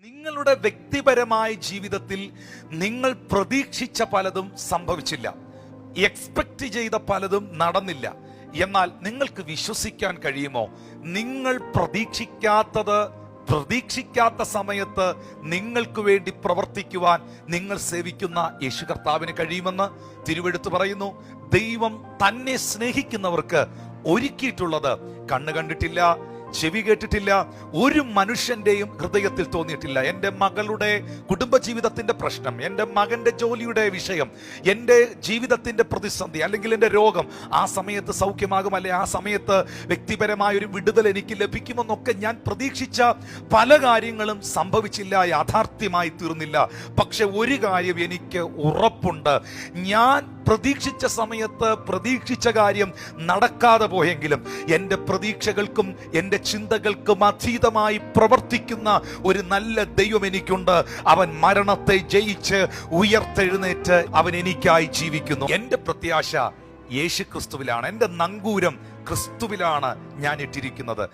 നിങ്ങളുടെ വ്യക്തിപരമായ ജീവിതത്തിൽ നിങ്ങൾ പ്രതീക്ഷിച്ച പലതും സംഭവിച്ചില്ല, എക്സ്പെക്ട് ചെയ്ത പലതും നടന്നില്ല. എന്നാൽ നിങ്ങൾക്ക് വിശ്വസിക്കാൻ കഴിയുമോ? നിങ്ങൾ പ്രതീക്ഷിക്കാത്ത സമയത്ത് നിങ്ങൾക്ക് വേണ്ടി പ്രവർത്തിക്കുവാൻ നിങ്ങൾ സേവിക്കുന്ന യേശു കർത്താവിന് കഴിയുമെന്ന് തിരുവെഴുത്ത് പറയുന്നു. ദൈവം തന്നെ സ്നേഹിക്കുന്നവർക്ക് ഒരുക്കിയിട്ടുള്ളത് കണ്ണ് കണ്ടിട്ടില്ല, ചെവി കേട്ടിട്ടില്ല, ഒരു മനുഷ്യന്റെയും ഹൃദയത്തിൽ തോന്നിയിട്ടില്ല. എൻ്റെ മകളുടെ കുടുംബജീവിതത്തിന്റെ പ്രശ്നം, എൻ്റെ മകന്റെ ജോലിയുടെ വിഷയം, എൻ്റെ ജീവിതത്തിന്റെ പ്രതിസന്ധി, അല്ലെങ്കിൽ എൻ്റെ രോഗം ആ സമയത്ത് സൗഖ്യമാകും, അല്ലെ ആ സമയത്ത് വ്യക്തിപരമായ ഒരു വിടുതൽ എനിക്ക് ലഭിക്കുമെന്നൊക്കെ ഞാൻ പ്രതീക്ഷിച്ച പല കാര്യങ്ങളും സംഭവിച്ചില്ല, യാഥാർത്ഥ്യമായി തീർന്നില്ല. പക്ഷെ ഒരു കാര്യം എനിക്ക് ഉറപ്പുണ്ട്, ഞാൻ പ്രതീക്ഷിച്ച സമയത്ത് പ്രതീക്ഷിച്ച കാര്യം നടക്കാതെ പോയെങ്കിലും എൻ്റെ പ്രതീക്ഷകൾക്കും എൻ്റെ ചിന്തകൾക്കും അതീതമായി പ്രവർത്തിക്കുന്ന ഒരു നല്ല ദൈവം എനിക്കുണ്ട്. അവൻ മരണത്തെ ജയിച്ച് ഉയർത്തെഴുന്നേറ്റ് അവൻ എനിക്കായി ജീവിക്കുന്നു. എൻ്റെ പ്രത്യാശ യേശു ക്രിസ്തുവിലാണ്. എൻ്റെ നങ്കൂരം ക്രിസ്തുവിലാണ് ഞാൻ ഇട്ടിരിക്കുന്നത്.